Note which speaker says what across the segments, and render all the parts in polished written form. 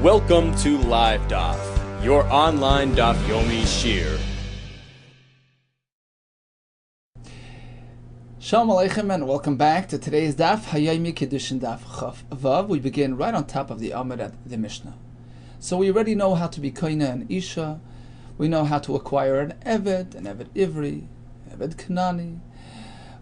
Speaker 1: Welcome to Live DAF, your online DAF Yomi Shir.
Speaker 2: Shalom Aleichem and welcome back to today's DAF Hayomi KIDDUSHIN DAF Chaf Vav. We begin right on top of the Amud at the Mishnah. So we already know how to be Koina and Isha. We know how to acquire an Eved Ivri, Eved Kanani.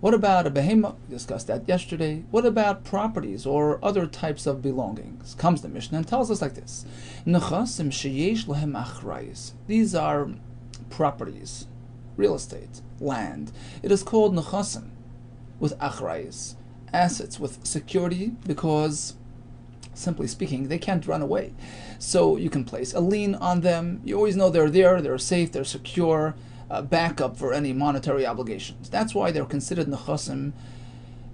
Speaker 2: What about a Behema? We discussed that yesterday. What about properties or other types of belongings? Comes the Mishnah and tells us like this. Nechasim sheyesh lahem achrayis. These are properties, real estate, land. It is called nechasim with achrayis, assets with security, because simply speaking, they can't run away. So you can place a lien on them. You always know they're there, they're safe, they're secure. Backup for any monetary obligations. That's why they're considered nechasim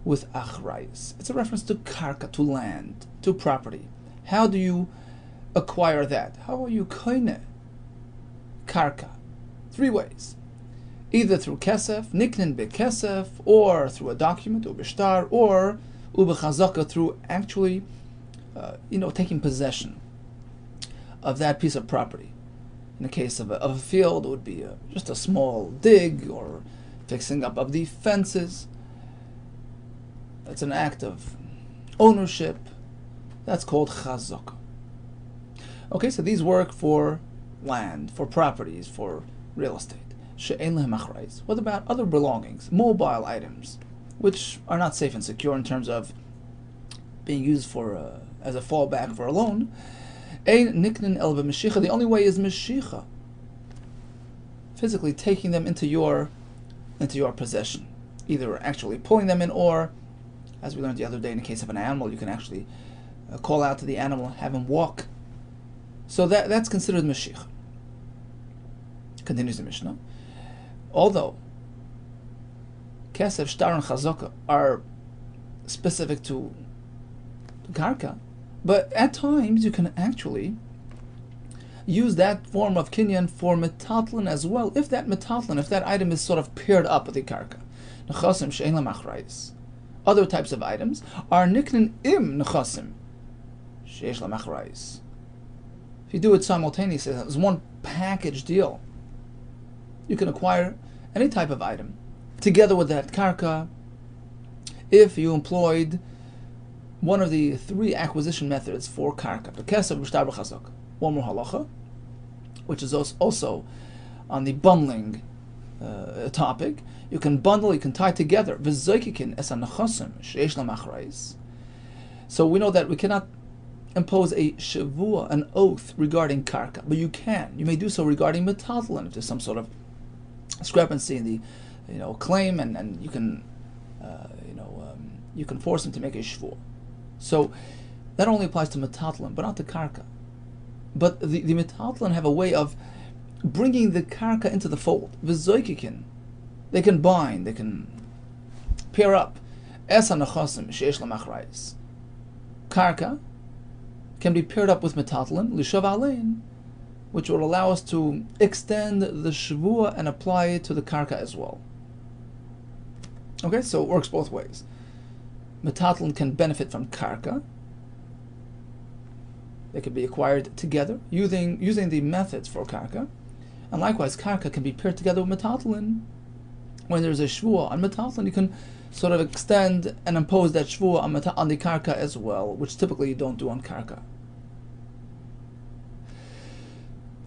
Speaker 2: with achrayis. It's a reference to karka, to land, to property. How do you acquire that? How are you koine karka? Three ways. Either through kesef, niknin bekesef, or through a document, ubishtar, or ubechazaka, through actually, taking possession of that piece of property. In the case of a field, it would be just a small dig or fixing up of the fences. That's an act of ownership. That's called chazaka. Okay, so these work for land, for properties, for real estate. She'ein lehem achrayis. What about other belongings, mobile items, which are not safe and secure in terms of being used for as a fallback for a loan? The only way is Mashicha, physically taking them into your possession, either actually pulling them in, or, as we learned the other day, in the case of an animal, you can actually call out to the animal, have him walk. So that's considered Mashicha. Continues the Mishnah. Although Kesef, Shtar, and Chazaka are specific to Karka, but at times you can actually use that form of kinyan for metatlan as well, if that item is sort of paired up with the karka. Nechasim she'ein lam achrayis. Other types of items are niknin im nechasim she'esh lam achrayis. If you do it simultaneously, it's one package deal. You can acquire any type of item together with that karka if you employed one of the three acquisition methods for karka. One more halacha, which is also on the bundling topic. You can bundle, you can tie together. So we know that we cannot impose a shavua, an oath regarding karka, but you may do so regarding metatlan if there's some sort of discrepancy in the claim, and you can you can force him to make a shvur. So that only applies to metatlan, but not to karka. But the metatlan have a way of bringing the karka into the fold. V'zoikikin, they can bind, they can pair up. Es hanachasim sheyesh lam achrayis. Karka can be paired up with metatlan, lishav alein, which will allow us to extend the shvua and apply it to the karka as well. Okay, so it works both ways. Metatlan can benefit from karka. They can be acquired together using the methods for karka. And likewise, karka can be paired together with metatlan. When there's a shvua on metatlan, you can sort of extend and impose that shvua on the karka as well, which typically you don't do on karka.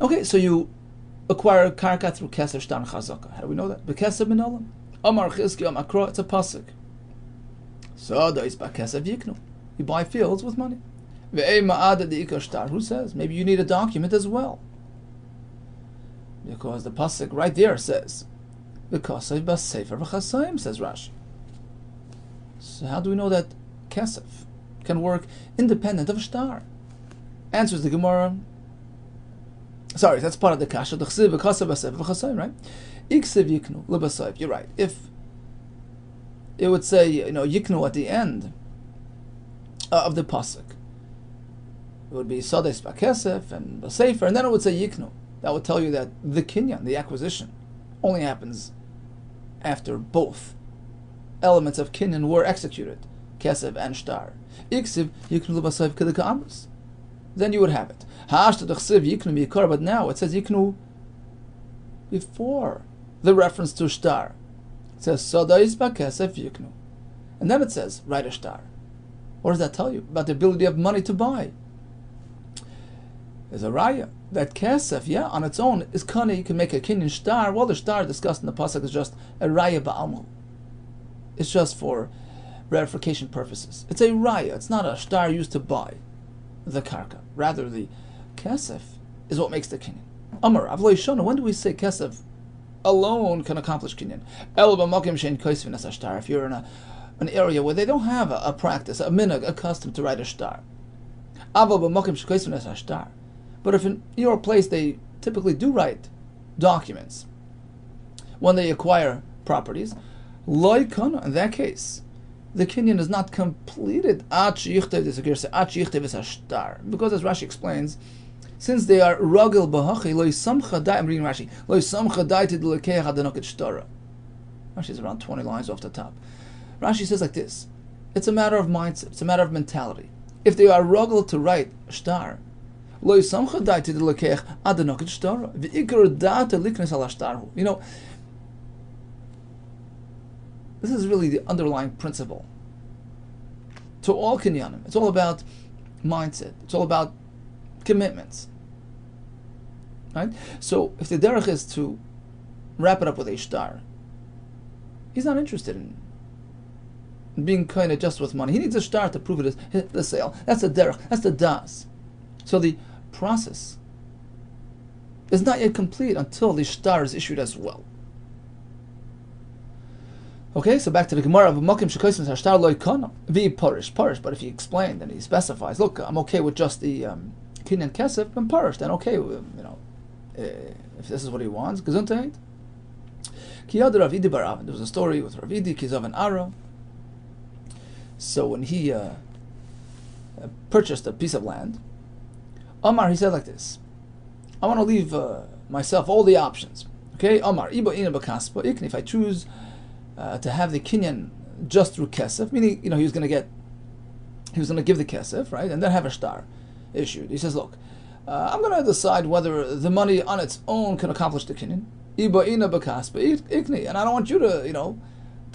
Speaker 2: Okay, so you acquire karka through kesef, shtar, and chazaka. How do we know that? Bekesef min olam. Amar chizki amakro, it's a pasuk. So you buy fields with money. Who says? Maybe you need a document as well. Because the pasuk right there says, says Rashi. So how do we know that kesef can work independent of shtar? Answers the Gemara. Sorry, that's part of the kasha. Right? You're right. If it would say, yiknu at the end of the pasuk, it would be sades bakesef and basefer, and then it would say yiknu. That would tell you that the kinyan, the acquisition, only happens after both elements of kinyan were executed, kesef and shtar. Iksiv yiknu l'baseif kedeka amrus. then you would have it. But now it says yiknu before the reference to shtar. It says Sodais Bakesef Yiknu. And then it says write a shtar. What does that tell you? About the ability of money to buy. There's a raya. That kesef, yeah, on its own is kana. You can make a kinyan shtar. Well, the shtar discussed in the pasuk is just a raya ba'almu. It's just for verification purposes. It's a raya. It's not a shtar used to buy the karka. Rather, the kesef is what makes the kinyan. Amar avloi shona. When do we say kesef alone can accomplish kinyan? El b'makim shein koisvin as a shtar. If you're in an area where they don't have a practice, a minhag, a custom to write a shtar. Aval b'makim shein koisvin as a shtar. But if in your place they typically do write documents when they acquire properties, loy kana, in that case, the kinyan is not completed because, as Rashi explains, since they are ragil b'hachi loy samcha dai. I'm reading Rashi. Loy samcha dai to the lekeach adanoket shtara. Rashi is around 20 lines off the top. Rashi says like this: it's a matter of mindset. It's a matter of mentality. If they are ragil to write shtar, you know, this is really the underlying principle to all kinyanim. It's all about mindset. It's all about commitments. Right? So if the derech is to wrap it up with a shtar, he's not interested in being kind of just with money. He needs a shtar to prove it is the sale. That's the derech. That's the das. So the process is not yet complete until the shtar is issued as well. Okay, so back to the Gemara of Makim Shekosim Shtar Loy Kana Vi Parish. But if he explained and he specifies, look, I'm okay with just the Kinyan Kesef and Parish, then okay, you know, if this is what he wants, Gesundheit. Kiyad Ravidi Barav. There was a story with Ravidi Kizav and Ara. So when he purchased a piece of land, Omar, he said like this: I want to leave myself all the options. Okay, Omar, if I choose to have the kinyan just through kesef, meaning he was going to give the kesef, right, and then have a shtar issued. He says, look, I'm going to decide whether the money on its own can accomplish the kinyan, and I don't want you to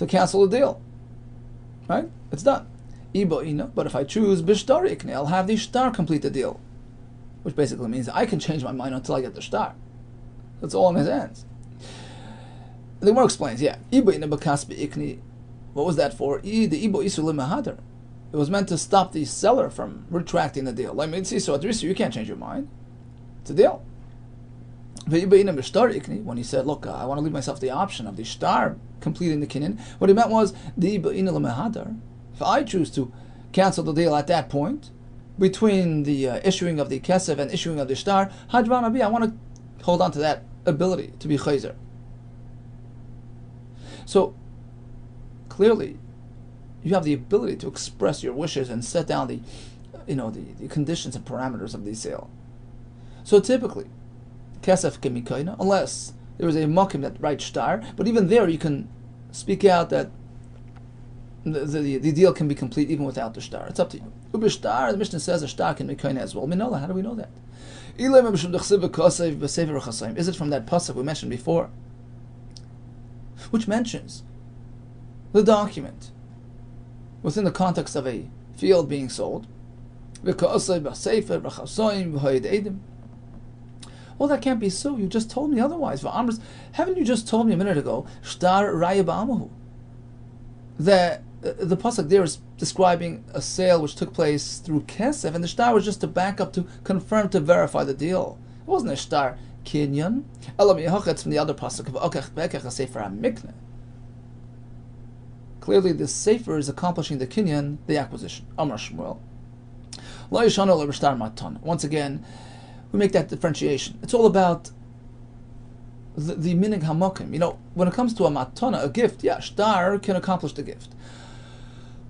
Speaker 2: cancel the deal. Right, it's done. But if I choose bishtar ikni, I'll have the shtar complete the deal. Which basically means I can change my mind until I get the shtar. That's all in his hands. The Gemara explains, what was that for? It was meant to stop the seller from retracting the deal. So at risk, you can't change your mind. It's a deal. When he said, look, I want to leave myself the option of the shtar completing the kinyan, what he meant was, if I choose to cancel the deal at that point, between the issuing of the kesef and issuing of the shtar, Hadran Abi, I want to hold on to that ability to be chayzer. So clearly, you have the ability to express your wishes and set down the conditions and parameters of the sale. So typically, kesef can be kaina unless there is a makim that writes shtar. But even there, you can speak out that the deal can be complete even without the shtar. It's up to you. Ubishtar, the Mishnah says a shtar can be kaina as well. Minola, how do we know that? Is it from that pasuk we mentioned before, which mentions the document within the context of a field being sold? Well, that can't be so. You just told me otherwise. Haven't you just told me a minute ago, shtar raya ba'amahu, that the pasuk there is describing a sale which took place through kesef, and the shtar was just to back up, to confirm, to verify the deal. It wasn't a shtar kinyan. It's from the other pasuk of clearly the sefer is accomplishing the kinyan, the acquisition. Amar Shmuel. Once again, we make that differentiation. It's all about the minig hamakim. When it comes to a matana, a gift, yeah, shtar can accomplish the gift.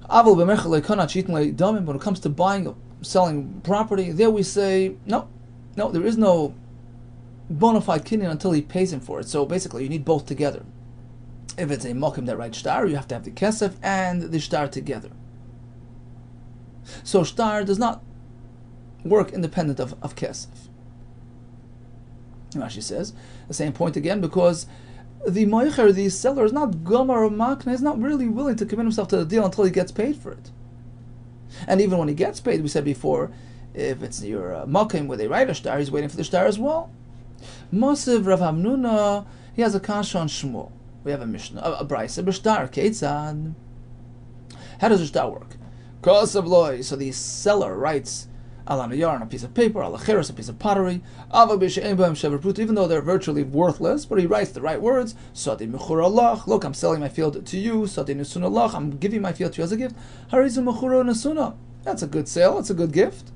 Speaker 2: When it comes to buying or selling property, there we say, no, there is no bona fide kinyan until he pays him for it. So basically, you need both together. If it's a makim that writes shtar, you have to have the kesef and the shtar together. So shtar does not work independent of kesef. Rashi says the same point again, because the moicher, the seller, is not gomer or makna, is not really willing to commit himself to the deal until he gets paid for it. And even when he gets paid, we said before, if it's your makim where they write a shtar, he's waiting for the shtar as well. Mosiv Rav Hamnuna, he has a kasha on Shmuel. We have a Mishnah, a brisa, b'shtar keitzad. How does the shtar work? Kosav loy. So the seller writes ala niyar on a piece of paper, ala cheres, a piece of pottery, even though they're virtually worthless, but he writes the right words. Sadi mechur Allah. Look, I'm selling my field to you. Sadi nesun Allah. I'm giving my field to you as a gift. Harizu mechura nesuna. That's a good sale. That's a good gift,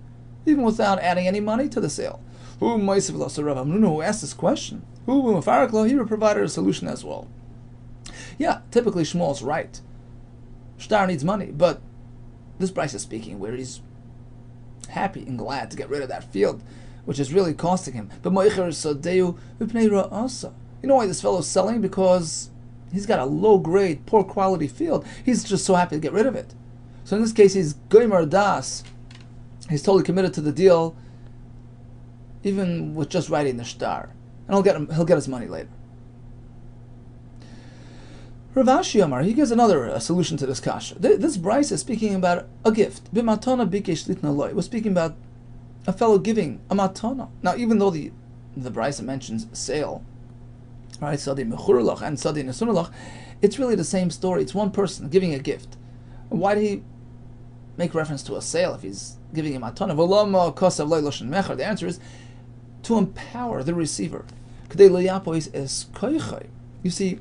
Speaker 2: even without adding any money to the sale. Who Moisiv Lo? So Rav Hamnuna, who asked this question, who Mefarak Lo, he provided a solution as well. Yeah, typically Shmuel's right. Shtar needs money, but this Bryce is speaking where he's happy and glad to get rid of that field, which is really costing him. But Moicher Sadeu V'pnei Ra'asa. You know why this fellow's selling? Because he's got a low-grade, poor-quality field. He's just so happy to get rid of it. So in this case, he's Goymer Das. He's totally committed to the deal, even with just writing the shtar, and he'll get his money later. Rav Ashi Amar, he gives another solution to this kasha. This Bryce is speaking about a gift. B'matana bikesh litna loy. We're speaking about a fellow giving a matana. Now, even though the Bryce mentions sale, right, sadi mechurlach and sadi nesunulach, it's really the same story. It's one person giving a gift. Why did he make reference to a sale if he's giving him matana? V'lama kosav loy loshen mecher. The answer is to empower the receiver. You see,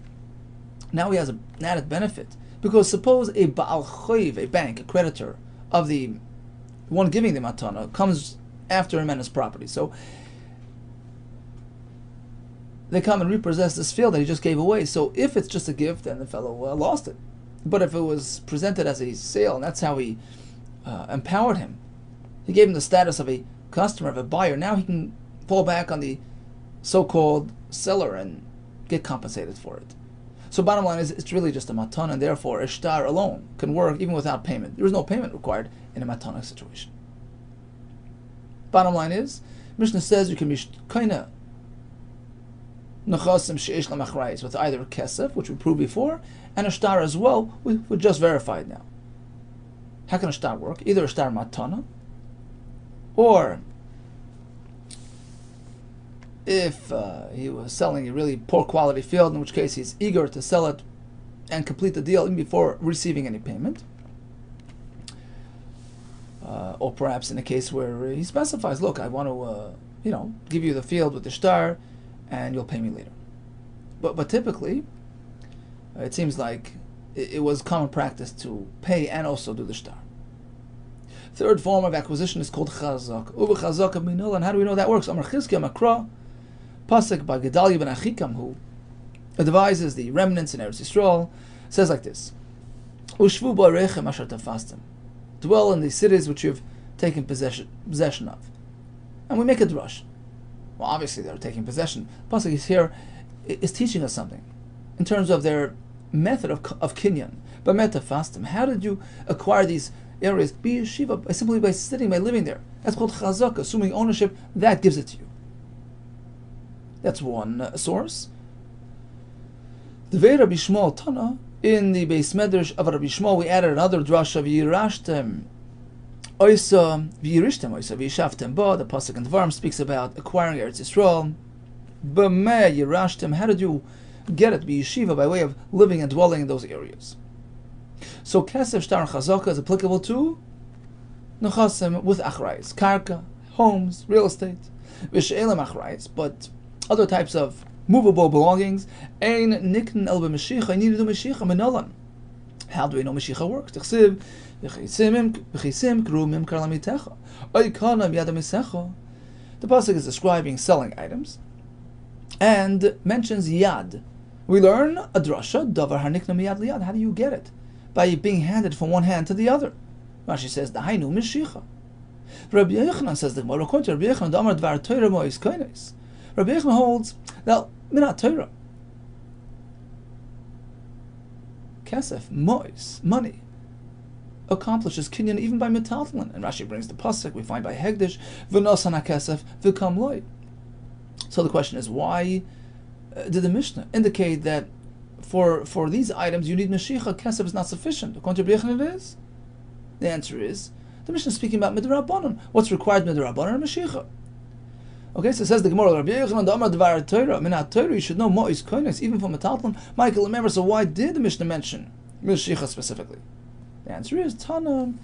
Speaker 2: now he has an added benefit, because suppose a Baal Choiv, a bank, a creditor of the one giving the matana, comes after him and his property. So they come and repossess this field that he just gave away. So if it's just a gift, then the fellow lost it. But if it was presented as a sale, and that's how he empowered him, he gave him the status of a customer, of a buyer. Now he can fall back on the so-called seller and get compensated for it. So bottom line is, it's really just a matana, and therefore a shtar alone can work even without payment. There is no payment required in a matana situation. Bottom line is, Mishnah says you can be kaina nechasim sheish lamachrayis with either kesef, which we proved before, and a shtar as well, we just verified now. How can a shtar work? Either a shtar matana, or if he was selling a really poor quality field, in which case he's eager to sell it and complete the deal even before receiving any payment. Or perhaps in a case where he specifies, look, I want to give you the field with the shtar and you'll pay me later. But typically, it seems like it was common practice to pay and also do the shtar. Third form of acquisition is called chazak. Uva chazak minul, and how do we know that works? Amar Chizkiah Makra, pasuk by Gedalia ben Achikam, who advises the remnants in Eretz Yisrael, says like this: Ushvu ba'arechem asher tafastem. Dwell in the cities which you've taken possession of. And we make a drush. Well, obviously they're taking possession. Pasuk is here is teaching us something in terms of their method of kinyan. But metafastem, how did you acquire these areas? Be yeshiva, simply by sitting, by living there. That's called chazak, assuming ownership. That gives it to you. That's one source. The Rabbi Shmuel Tana, in the Beis Medrash of Rabbi Shmuel, we added another drush of Yirashtem Oisa, V'yirishtem Oisa, V'yishavtem Ba. The pasuk in Dvarim speaks about acquiring Eretz Yisrael. B'meh Yirashtem, how did you get it? B'yeshiva, by way of living and dwelling in those areas. So Kesef Shtar Chazaka is applicable to Nechasim with Achrayis, Karka, homes, real estate, V'she'elam Achrayis, but other types of movable belongings, Ein Nikn El B'Mashiach, I need to do Mashiach, Menolan. How do we know Mashiach works? T'chsiv, V'chisim Krumim Karlamitecha, Oikanam Yadamisecha. The pasuk is describing selling items, and mentions Yad. We learn a drasha, Davar Hanikna Miyad Liyad. How do you get it? By being handed from one hand to the other. Rashi says, Dahainu Mashiach. Rabbi Yehuda says, the Gemara, according to Rabbi Yehuda, Damar Dvar Torah Mois Koines. Rabbi Yehuda holds that Minat Torah, Kesef, Mois, money, accomplishes kinyan even by metaltalin. And Rashi brings the pasuk we find by Hegdish, v'nosan hakesef v'kam loy. So the question is, why did the Mishnah indicate that for these items you need Mashiach, Kesef is not sufficient? According to Rabbi Yehuda it is. The answer is, the Mishnah is speaking about midrabanan. What's required midrabanan and Mashiach. Okay, so it says the Gemara, Rabbi Yehuda the Amar Dvar Torah, Minat Torah, you should know Mo'is Koines, even from metaltalin. Michael, remember, so why did the Mishnah mention Mashiach specifically? The answer is Tana.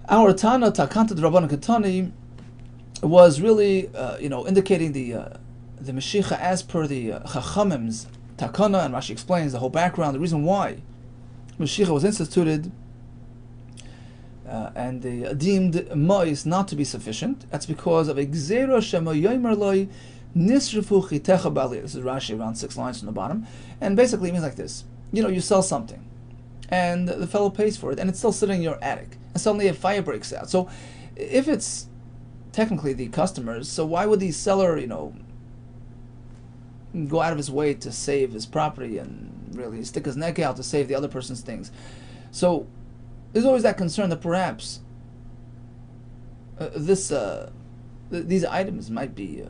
Speaker 2: Our Tana, Takanta Rabbanan Katani, was really, indicating the Mashiach as per the Chachamim's Takana, and Rashi explains the whole background, the reason why Mashiach was instituted, and they deemed Mois not to be sufficient. That's because of Exera Shema Yomer Loi Nisrifu Chitecha Bali. This is Rashi, around 6 lines from the bottom, and basically it means like this: you sell something, and the fellow pays for it, and it's still sitting in your attic, and suddenly a fire breaks out. So, if it's technically the customers, so why would the seller, go out of his way to save his property and really stick his neck out to save the other person's things? So there's always that concern that perhaps these items might be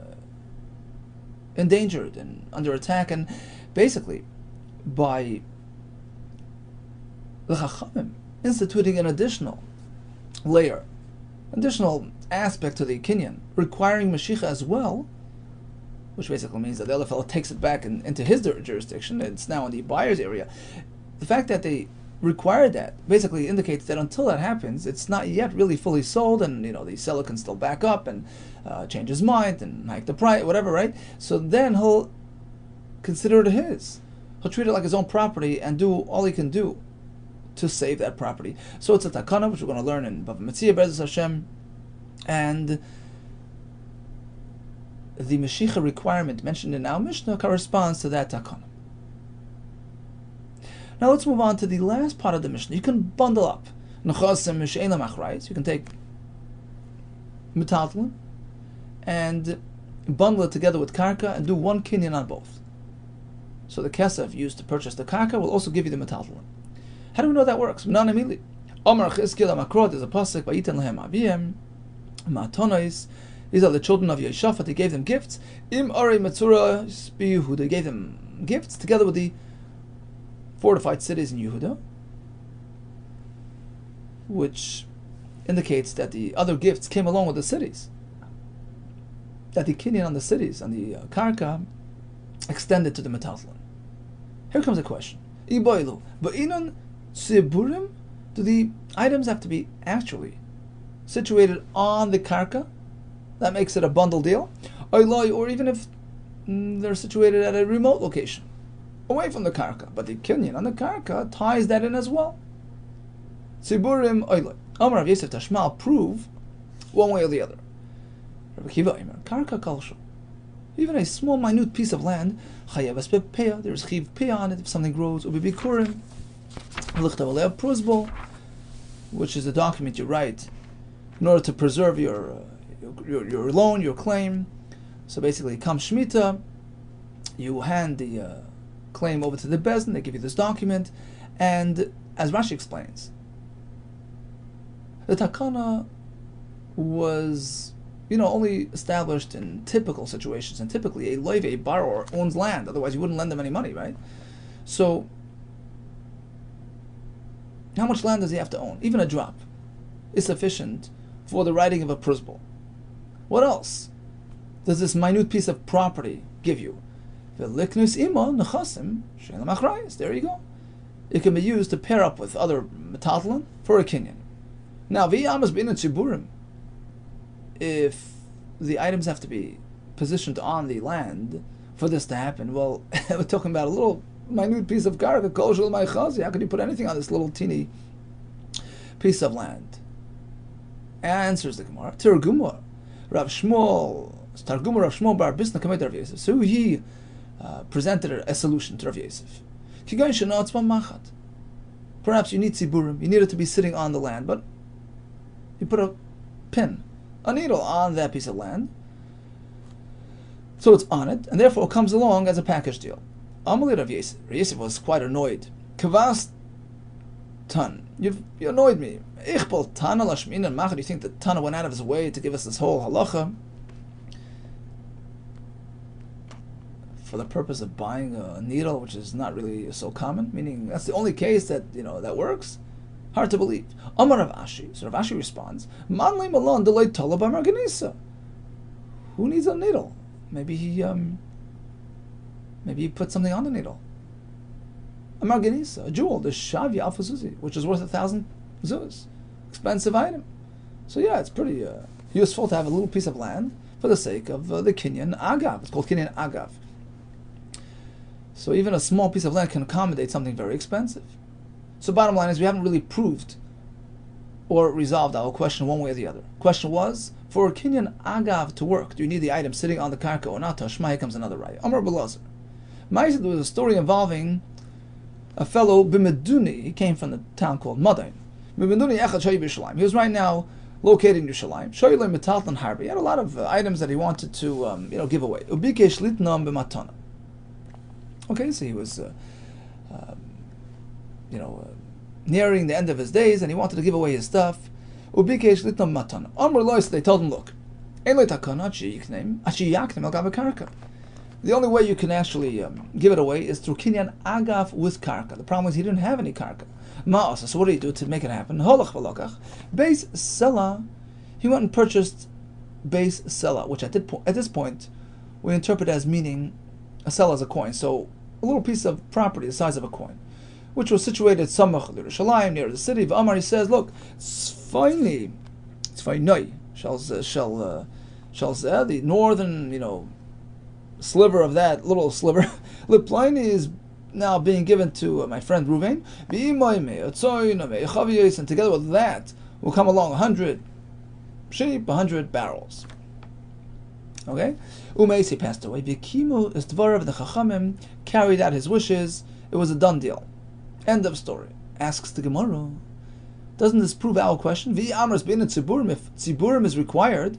Speaker 2: endangered and under attack, and basically by the Chachamim instituting an additional layer, additional aspect to the kinyan, requiring Mashiach as well, which basically means that the other fellow takes it back into his jurisdiction. It's now in the buyer's area. The fact that they require that basically indicates that until that happens, it's not yet really fully sold, and the seller can still back up and change his mind and hike the price, whatever, right? So then he'll consider it his. He'll treat it like his own property and do all he can do to save that property. So it's a takana, which we're going to learn in Bava Metzia, Be'ezus Hashem, and the Mashiach requirement mentioned in our Mishnah corresponds to that takana. Now let's move on to the last part of the Mishnah. You can bundle up nechasim mishein lamachrayis. You can take metaltalin and bundle it together with karka and do one kinyan on both. So the kesef used to purchase the karka will also give you the metaltalin. How do we know that works? Not immediately. Omar Chizkiel Amakrot is a pasuk by Yitan Lehem Aviem Matonos. These are the children of Yeshafat. He gave them gifts. Im Ari Metzura Yehuda. He gave them gifts together with the fortified cities in Yehuda, which indicates that the other gifts came along with the cities. That the kinyan on the cities, on the karka, extended to the metaltalin. Here comes a question. Iboilu. Ba'inon Siburim, do the items have to be actually situated on the karka? That makes it a bundle deal. Or even if they're situated at a remote location, away from the karka. But the kinyan on the karka ties that in as well. Siburim oiloi. Amar Rav Yosef Tashmal, prove one way or the other. Rabbi Kiva Omer, karka kalsho. Even a small, minute piece of land, there's chiv peh on it if something grows, ubibikurim, which is a document you write in order to preserve your loan, your claim. So basically, come Shemitah, you hand the claim over to the Bezdin, they give you this document, and as Rashi explains, the takana was only established in typical situations, and typically a borrower owns land, otherwise you wouldn't lend them any money, right? So, how much land does he have to own? Even a drop is sufficient for the writing of a prusbul. What else does this minute piece of property give you? There you go. It can be used to pair up with other metaltalin for a kinyan. Now, if the items have to be positioned on the land for this to happen, well, we're talking about a little minute piece of karka, koshel ma'chazi. How could you put anything on this little teeny piece of land? Answers the Gemara. Targumah Rav Shmuel Bar Bisna Kamed Rav Yosef. So he presented a solution to Rav Yosef. Perhaps you need tziburim, you need it to be sitting on the land, but you put a pin, a needle on that piece of land, so it's on it, and therefore it comes along as a package deal. Amalei Rav Yosef was quite annoyed. Kavas Tan. You annoyed me. Ich bol Tana lashmin and machar. You think that Tana went out of his way to give us this whole halacha for the purpose of buying a needle, which is not really so common? Meaning that's the only case that that works. Hard to believe. Amar Rav Ashi. So Rav Ashi responds, Man le malon delay talab amarganisa. Who needs a needle? Maybe he put something on the needle. A marganisa, a jewel, the shavya alpha zuzi, which is worth 1,000 zuz. Expensive item. So yeah, it's pretty useful to have a little piece of land for the sake of the kinyan agav. It's called kinyan agav. So even a small piece of land can accommodate something very expensive. So bottom line is we haven't really proved or resolved our question one way or the other. Question was, for a kinyan agav to work, do you need the item sitting on the karka or not? Tashma, here comes another right. Amar Belazar. There was a story involving a fellow Bimeduni. He came from the town called Madain. Bimeduni echad shayi b'Yerushalayim. He was right now located in Yerushalayim. Shayi le metalton harbi. He had a lot of items that he wanted to give away. Ubikesh litnam b'matana. Okay, so he was nearing the end of his days, and he wanted to give away his stuff. Ubikesh litnam matana. Amr lois. They told him, look, ein le takana achi yaknem al gav karka. The only way you can actually give it away is through kinyan agav with karka. The problem is he didn't have any karka. Ma'asa. So what did he do to make it happen? Holach v'lokach. Beis sela. He went and purchased beis sela, which at this point we interpret as meaning a sela is a coin. So a little piece of property the size of a coin, which was situated samach Yerushalayim, near the city of Amar. He says, look, tzfaini, the northern, sliver of that little sliver, Liplaini is now being given to my friend Ruvain. And together with that will come along 100 sheep, 100 barrels. Okay? Umeisi passed away. Vikimu is Dvarav, the Chachamim carried out his wishes. It was a done deal. End of story. Asks the Gemara, doesn't this prove our question? Vi amras bein tziburim. If tziburim is required,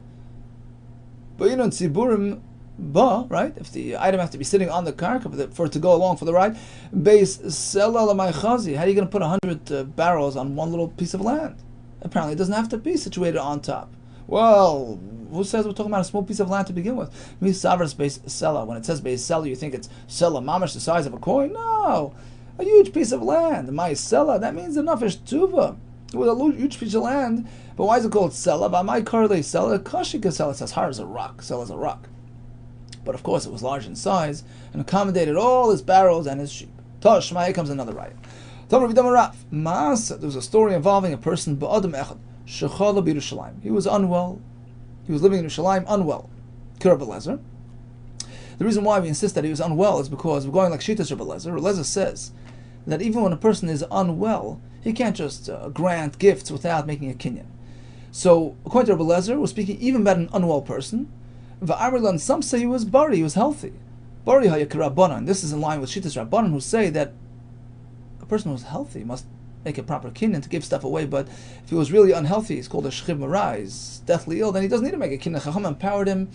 Speaker 2: but tziburim right? If the item has to be sitting on the karka for it to go along for the ride, beis sela l'may chazi. How are you going to put 100 barrels on one little piece of land? Apparently, it doesn't have to be situated on top. Well, who says we're talking about a small piece of land to begin with? Misavras beis sela. When it says beis sela, you think it's sela mamash, the size of a coin? No, a huge piece of land. My sela, that means enough is tuva. With a huge piece of land. But why is it called sela? By my karle sela, kashika sela. It says har is a rock. Sela is a rock. But of course it was large in size and accommodated all his barrels and his sheep. Tosh, here comes another right. There was a story involving a person, he was unwell. He was living in Yerushalayim unwell. Rabbi Lezer. The reason why we insist that he was unwell is because we're going like Shitas Rabbi Lezer. Rabbi Lezer says that even when a person is unwell, he can't just grant gifts without making a kinyan. So according to Rabbi Lezer, we're speaking even about an unwell person. Some say he was bari, he was healthy. Bari hayakarabanan. This is in line with Shitas Rabbanan, who say that a person who's healthy must make a proper kinyan to give stuff away. But if he was really unhealthy, he's called a shchiv marah, he's deathly ill, then he doesn't need to make a kinyan. Chacham empowered him,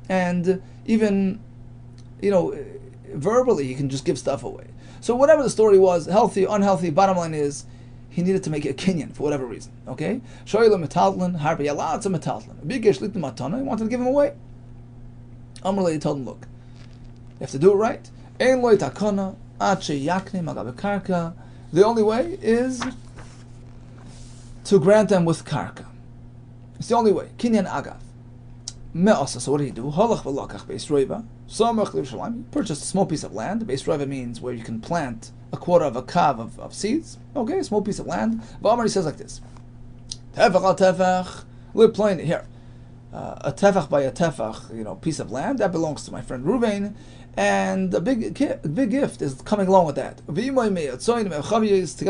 Speaker 2: and even verbally he can just give stuff away. So whatever the story was, healthy, unhealthy, bottom line is he needed to make a kinyan for whatever reason. Okay, shoyla metaltlin harbi, lots of metaltlin. Bigesh lit matana. He wanted to give him away. Amrullah told him, look, you have to do it right. Ein loy takana ache yakne magabe karka. The only way is to grant them with karka. It's the only way. Kinyan agav. Me'asa. So what did he do? Halach v'lakach beis roiva. Samach l'Yerushalayim. He purchased a small piece of land. Beis roiva means where you can plant a quarter of a kav of seeds. Okay, a small piece of land. V'amar, he says like this. Tefach al tefach. Live plain here. A tefach by a tefach, piece of land, that belongs to my friend Ruvain, and a big gift is coming along with that. Together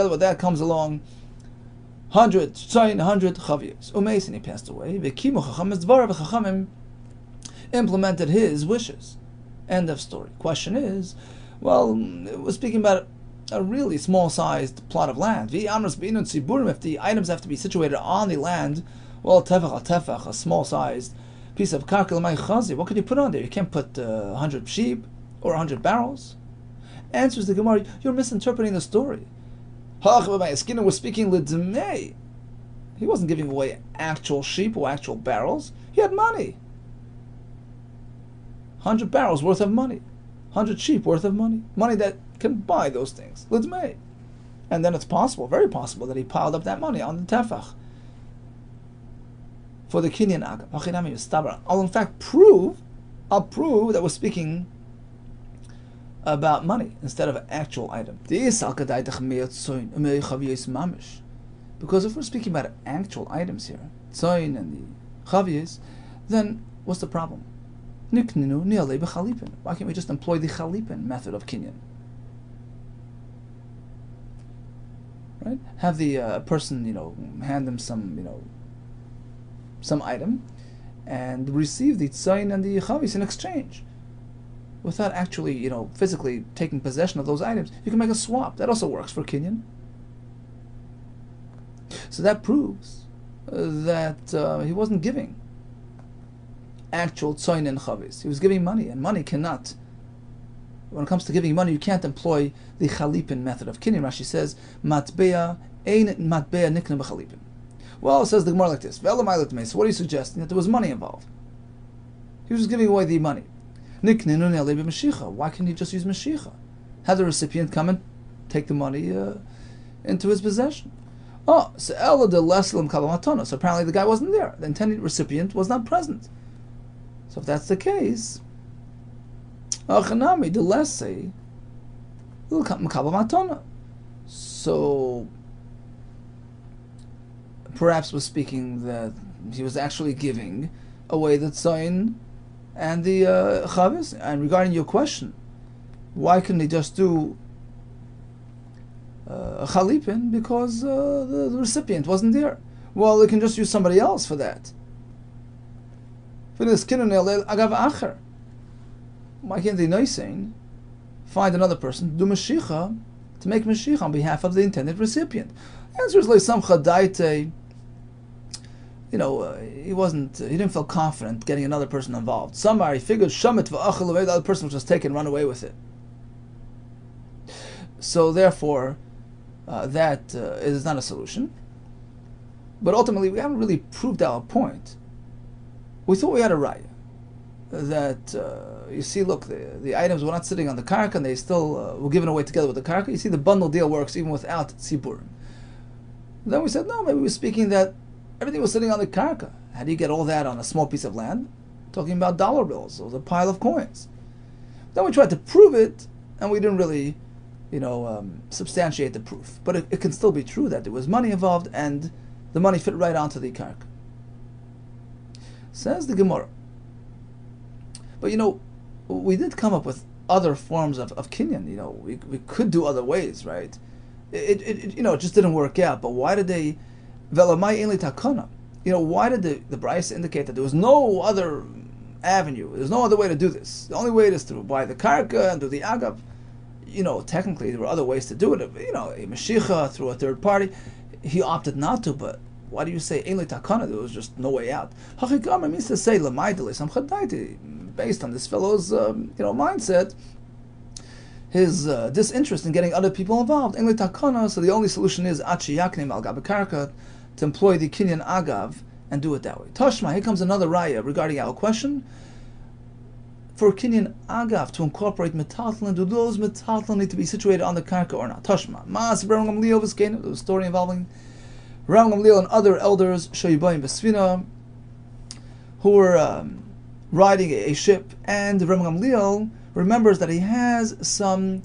Speaker 2: with that comes along 100 chaviyos. Umeis, and he passed away. V'kimu chacham es dvarav, chachamim implemented his wishes. End of story. Question is, well, we're speaking about a really small-sized plot of land. If the items have to be situated on the land, well, tefach, a small-sized piece of karka l'may chazi, what could you put on there? You can't put 100 sheep or 100 barrels. Answers the Gemara, you're misinterpreting the story. Skinner was speaking Wed May. He wasn't giving away actual sheep or actual barrels. He had money. 100 barrels worth of money. 100 sheep worth of money. Money that can buy those things. Wed May. And then it's possible, very possible, that he piled up that money on the tefach for the Kinyan Agav. I'll in fact prove that we're speaking about money instead of an actual item. Because if we're speaking about actual items here, tzoin and the chaviyos, then what's the problem? Why can't we just employ the chalipin method of kinyan? Right? Have the person, hand them some, some item, and receive the tzayin and the chavis in exchange, without actually, physically taking possession of those items. You can make a swap. That also works for kinyan. So that proves that he wasn't giving actual tzayin and chavis. He was giving money, and money cannot. When it comes to giving money, you can't employ the chalipin method of kinyan. Rashi says, matbea ein matbea nikna b'chalipin. Well, it says the Gemara like this. So what are you suggesting? That there was money involved. He was just giving away the money. Why can't he just use Mashiach? Have the recipient come and take the money into his possession. Oh, so apparently the guy wasn't there. The intended recipient was not present. So if that's the case, so perhaps we're speaking that he was actually giving away the tzayin and the chavis. And regarding your question, why couldn't he just do a chalipin? Because the recipient wasn't there. Well, they can just use somebody else for that. Why can't they noising find another person, do mashicha, to make mashiach on behalf of the intended recipient? The answer is like some chadaite. He didn't feel confident getting another person involved. Somebody figured shamit v'achal away, the other person was just take and run away with it. So therefore, that is not a solution. But ultimately, we haven't really proved our point. We thought we had a raya that you see. Look, the items were not sitting on the karka, and they still were given away together with the karka. You see, the bundle deal works even without tziburim. Then we said, no, maybe we're speaking that everything was sitting on the karka. How do you get all that on a small piece of land? Talking about dollar bills or the pile of coins. Then we tried to prove it, and we didn't really, substantiate the proof. But it can still be true that there was money involved, and the money fit right onto the karka. Says the Gemara. But we did come up with other forms of kinyan. We could do other ways, right? It just didn't work out. But why did they? Velamai ainli takana. Why did the Bryce indicate that there was no other avenue? There's no other way to do this. The only way is to buy the karka and do the agav. Technically there were other ways to do it. A mashicha through a third party. He opted not to, but why do you say ainli takana? There was just no way out. Hachikama means to say lamaydeli some chadaiti, based on this fellow's mindset, his disinterest in getting other people involved. Ainli takana. So the only solution is achi yaknim al gab karka, to employ the kinyan agav and do it that way. Tashma, here comes another raya regarding our question. For kinyan agav to incorporate metaltlin, do those metaltlin need to be situated on the karka or not? Tashma, Mas Rabbi Gamliel v'skein. There was a story involving Rabbi Gamliel and other elders, shoyibayim b'sfina, who were riding a ship, and Rabbi Gamliel remembers that he has some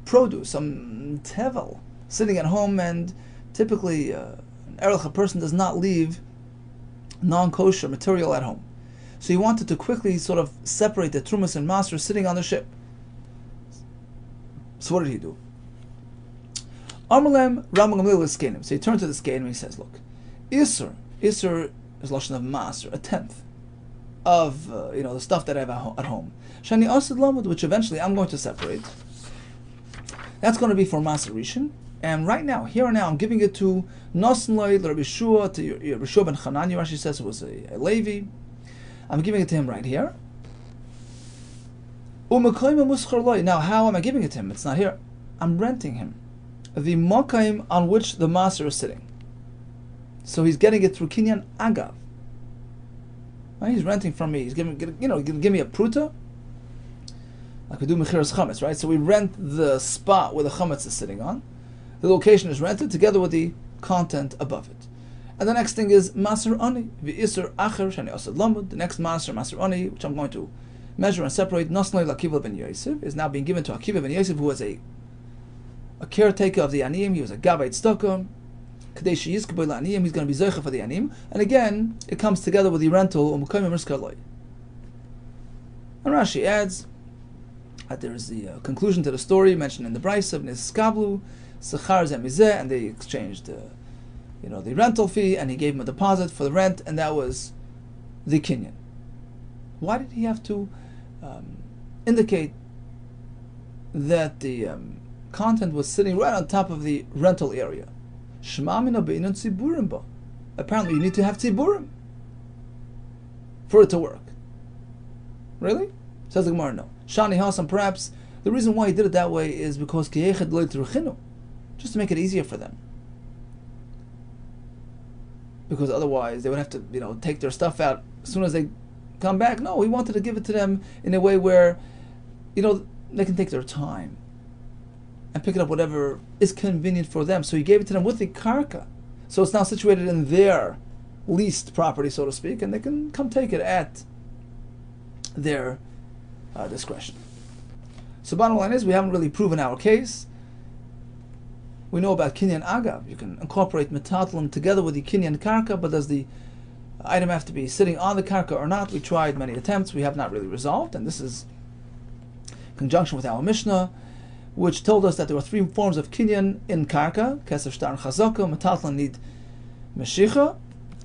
Speaker 2: produce, some tevel, sitting at home, and typically an erlich, a person does not leave non-kosher material at home. So he wanted to quickly sort of separate the trumas and maser sitting on the ship. So what did he do? Amalem Rabbi Gamliel is skenim. So he turned to the skenim and he says, look, Isser is lashon of maser, a tenth of the stuff that I have at home. Shani asid lamud, which eventually I'm going to separate. That's going to be for maser rishon. And right now, here and now, I'm giving it to Nosen Loi, Rabbi Shua, to Rabbi Shua ben Chananya. Rashi says it was a Levi. I'm giving it to him right here. Now, how am I giving it to him? It's not here. I'm renting him the mokaim on which the maser is sitting. So he's getting it through kinyan agav. Right? He's renting from me. He's giving me a pruta. Like we do mechiras chametz, right? So we rent the spot where the chametz is sitting on. The location is rented together with the content above it. And the next thing is maser ani v'isur acher shani asad lamud. The next maser ani, which I'm going to measure and separate, nasnei l'Akiva ben Yosef, is now being given to Akiva ben Yosef, who was a caretaker of the aniyim. He was a gavay tzedakah. Kadesh yizkabel aniyim. He's going to be zeicha for the aniyim. And again, it comes together with the rental umukayim mirskaloi. And Rashi adds that there is the conclusion to the story mentioned in the Brisa of Niskablu, Sechar Zemizeh, and they exchanged the rental fee, and he gave him a deposit for the rent, and that was the kinyan. Why did he have to indicate that the content was sitting right on top of the rental area? Apparently you need to have tziburim for it to work. Really? Says the Gemara, no. Shani Hasan, perhaps the reason why he did it that way is because just to make it easier for them. Because otherwise they would have to, take their stuff out as soon as they come back. No, he wanted to give it to them in a way where, they can take their time and pick it up whatever is convenient for them. So he gave it to them with the karka. So it's now situated in their leased property, so to speak, and they can come take it at their discretion. So bottom line is, we haven't really proven our case. We know about kinyan agav. You can incorporate metatlim together with the kinyan karka, but does the item have to be sitting on the karka or not? We tried many attempts. We have not really resolved, and this is in conjunction with our Mishnah, which told us that there were three forms of kinyan in karka: keser, shtar, and chazaka. Metatlim need meshicha.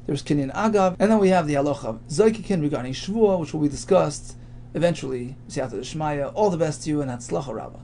Speaker 2: There's kinyan agav, and then we have the halacha of zokikin regarding shvua, which will be discussed eventually. Siyata d'shmaya. All the best to you, and hatzlacha rabbah.